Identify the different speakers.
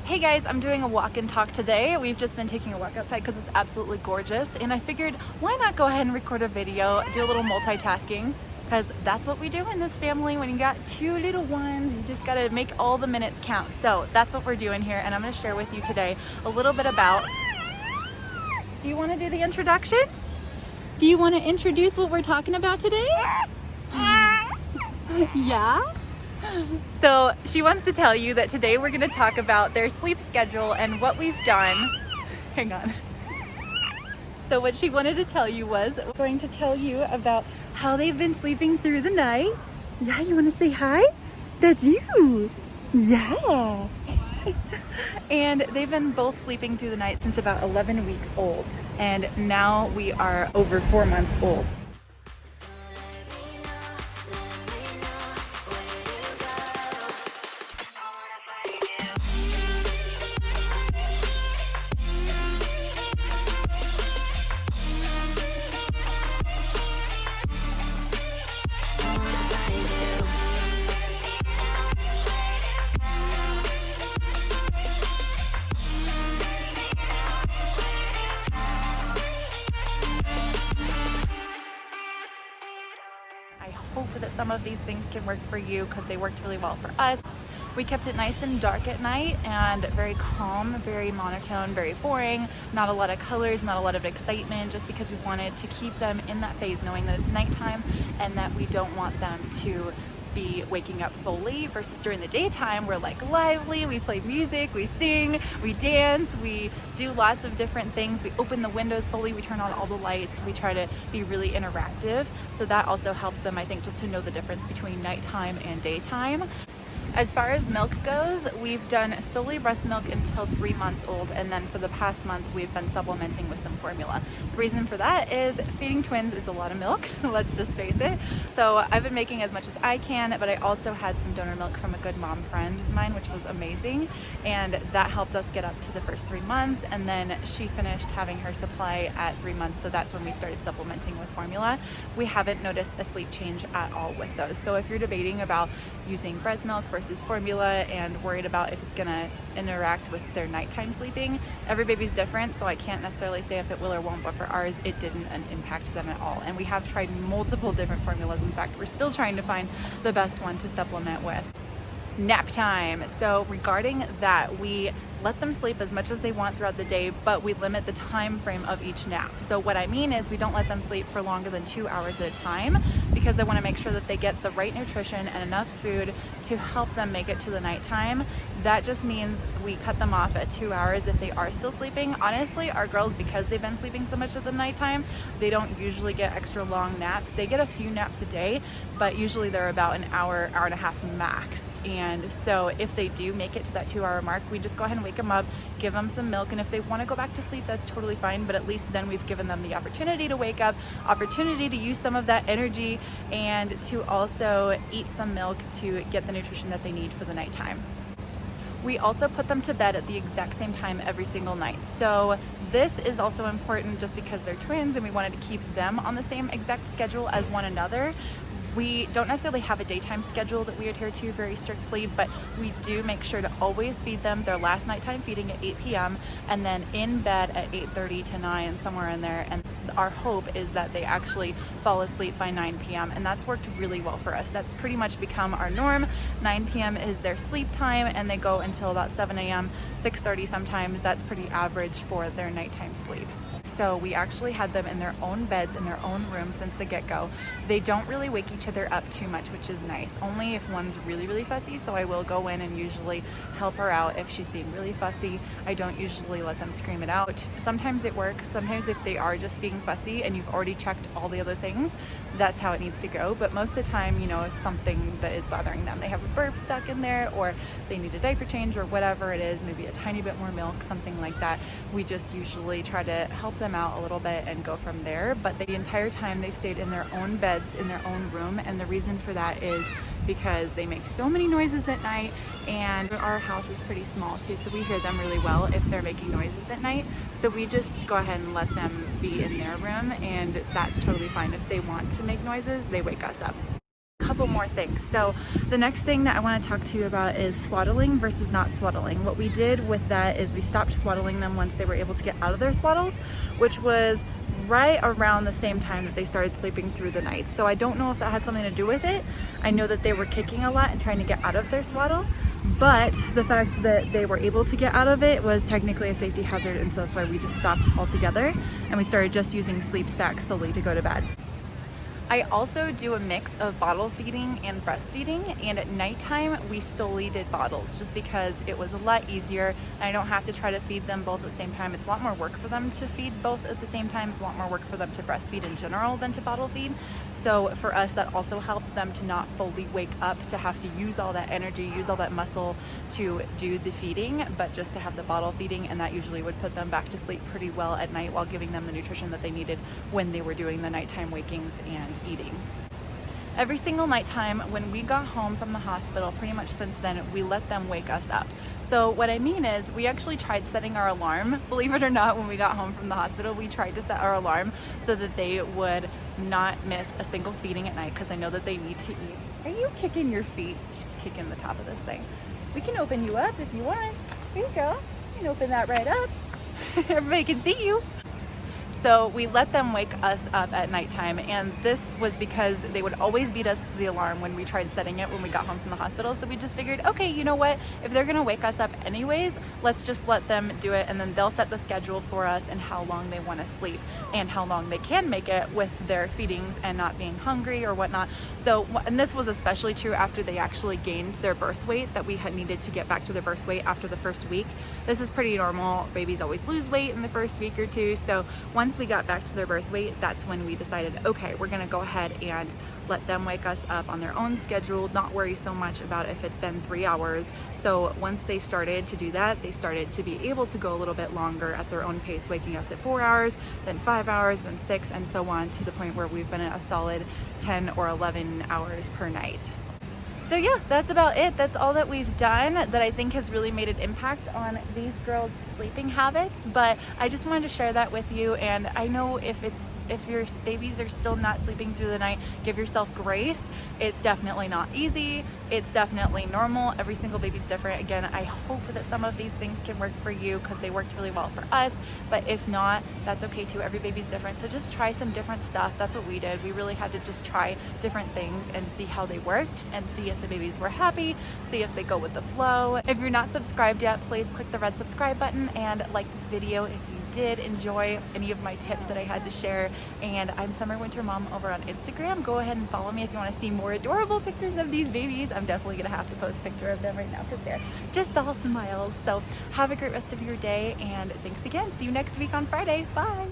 Speaker 1: Hey guys, I'm doing a walk and talk today. We've just been taking a walk outside because it's absolutely gorgeous, and I figured why not go ahead and record a video, do a little multitasking, because that's what we do in this family. When you got two little ones, you just gotta make all the minutes count. So that's what we're doing here, and I'm gonna share with you today a little bit about... Do you want to do the introduction? Do you want to introduce what we're talking about today? Yeah? So she wants to tell you that today we're going to talk about their sleep schedule and what we've done. Hang on. So what she wanted to tell you was, we're going to tell you about how they've been sleeping through the night. Yeah, you want to say hi? That's you. Yeah. And they've been both sleeping through the night since about 11 weeks old. And now we are over 4 months old. Hope that some of these things can work for you because they worked really well for us. We kept it nice and dark at night and very calm, very monotone, very boring, not a lot of colors, not a lot of excitement, just because we wanted to keep them in that phase knowing that it's nighttime and that we don't want them to be waking up fully, versus during the daytime we're like lively, we play music, we sing, we dance, we do lots of different things, we open the windows fully, we turn on all the lights, we try to be really interactive. So that also helps them, I think, just to know the difference between nighttime and daytime. As far as milk goes, we've done solely breast milk until 3 months old, and then for the past month we've been supplementing with some formula. The reason for that is feeding twins is a lot of milk, let's just face it. So I've been making as much as I can, but I also had some donor milk from a good mom friend of mine, which was amazing, and that helped us get up to the first 3 months, and then she finished having her supply at 3 months, so that's when we started supplementing with formula. We haven't noticed a sleep change at all with those. So if you're debating about using breast milk versus formula and worried about if it's gonna interact with their nighttime sleeping, every baby's different, so I can't necessarily say if it will or won't, but for ours it didn't impact them at all. And we have tried multiple different formulas. In fact, we're still trying to find the best one to supplement with. Nap time. So regarding that, we let them sleep as much as they want throughout the day, but we limit the time frame of each nap. So what I mean is we don't let them sleep for longer than 2 hours at a time, because I want to make sure that they get the right nutrition and enough food to help them make it to the nighttime. That just means we cut them off at 2 hours if they are still sleeping. Honestly, our girls, because they've been sleeping so much at the nighttime, they don't usually get extra long naps. They get a few naps a day, but usually they're about an hour, hour and a half max. And so if they do make it to that 2 hour mark, we just go ahead and wake them up, give them some milk, and if they want to go back to sleep, that's totally fine, but at least then we've given them the opportunity to wake up, opportunity to use some of that energy, and to also eat some milk to get the nutrition that they need for the nighttime. We also put them to bed at the exact same time every single night. So this is also important just because they're twins and we wanted to keep them on the same exact schedule as one another. We don't necessarily have a daytime schedule that we adhere to very strictly, but we do make sure to always feed them their last nighttime feeding at 8 p.m. and then in bed at 8:30 to 9, somewhere in there. And our hope is that they actually fall asleep by 9 p.m. and that's worked really well for us. That's pretty much become our norm. 9 p.m. is their sleep time and they go until about 7 a.m., 6:30 sometimes. That's pretty average for their nighttime sleep. So we actually had them in their own beds, in their own room since the get-go. They don't really wake each other up too much, which is nice. Only if one's really, really fussy, so I will go in and usually help her out if she's being really fussy. I don't usually let them scream it out. Sometimes it works. Sometimes if they are just being fussy and you've already checked all the other things, that's how it needs to go. But most of the time, you know, it's something that is bothering them. They have a burp stuck in there, or they need a diaper change, or whatever it is, maybe a tiny bit more milk, something like that. We just usually try to help them out a little bit and go from there. But the entire time they've stayed in their own beds, in their own room, and the reason for that is because they make so many noises at night, and our house is pretty small too, so we hear them really well if they're making noises at night. So we just go ahead and let them be in their room, and that's totally fine. If they want to make noises, they wake us up. couple more things. So the next thing that I want to talk to you about is swaddling versus not swaddling. What we did with that is we stopped swaddling them once they were able to get out of their swaddles, which was right around the same time that they started sleeping through the night. So I don't know if that had something to do with it. I know that they were kicking a lot and trying to get out of their swaddle, but the fact that they were able to get out of it was technically a safety hazard, and so that's why we just stopped altogether and we started just using sleep sacks solely to go to bed. I also do a mix of bottle feeding and breastfeeding, and at nighttime we solely did bottles just because it was a lot easier and I don't have to try to feed them both at the same time. It's a lot more work for them to feed both at the same time. It's a lot more work for them to breastfeed in general than to bottle feed. So for us, that also helps them to not fully wake up to have to use all that energy, use all that muscle to do the feeding, but just to have the bottle feeding, and that usually would put them back to sleep pretty well at night while giving them the nutrition that they needed when they were doing the nighttime wakings and eating. Every single nighttime when we got home from the hospital, pretty much since then, we let them wake us up. So what I mean is we actually tried setting our alarm. Believe it or not, when we got home from the hospital, we tried to set our alarm so that they would not miss a single feeding at night, because I know that they need to eat. Are you kicking your feet? She's kicking the top of this thing. We can open you up if you want. Here you go. You can open that right up. Everybody can see you. So we let them wake us up at nighttime, and this was because they would always beat us to the alarm when we tried setting it when we got home from the hospital. So we just figured, okay, you know what? If they're gonna wake us up anyways, let's just let them do it, and then they'll set the schedule for us and how long they wanna sleep and how long they can make it with their feedings and not being hungry or whatnot. So, and this was especially true after they actually gained their birth weight, that we had needed to get back to their birth weight after the first week. This is pretty normal. Babies always lose weight in the first week or two. So once we got back to their birth weight, that's when we decided, okay, we're gonna go ahead and let them wake us up on their own schedule, not worry so much about if it's been 3 hours. So once they started to do that, they started to be able to go a little bit longer at their own pace, waking us at 4 hours, then 5 hours, then 6, and so on, to the point where we've been at a solid 10 or 11 hours per night. So yeah, that's about it. That's all that we've done that I think has really made an impact on these girls' sleeping habits. But I just wanted to share that with you. And I know if your babies are still not sleeping through the night, give yourself grace. It's definitely not easy. It's definitely normal. Every single baby's different. Again, I hope that some of these things can work for you because they worked really well for us. But if not, that's okay too. Every baby's different. So just try some different stuff. That's what we did. We really had to just try different things and see how they worked and see if the babies were happy, see if they go with the flow. If you're not subscribed yet, please click the red subscribe button and like this video if you did enjoy any of my tips that I had to share. And I'm Summer Winter Mom over on Instagram. Go ahead and follow me if you want to see more adorable pictures of these babies. I'm definitely gonna have to post a picture of them right now because they're just all smiles. So have a great rest of your day, and thanks again. See you next week on Friday. Bye.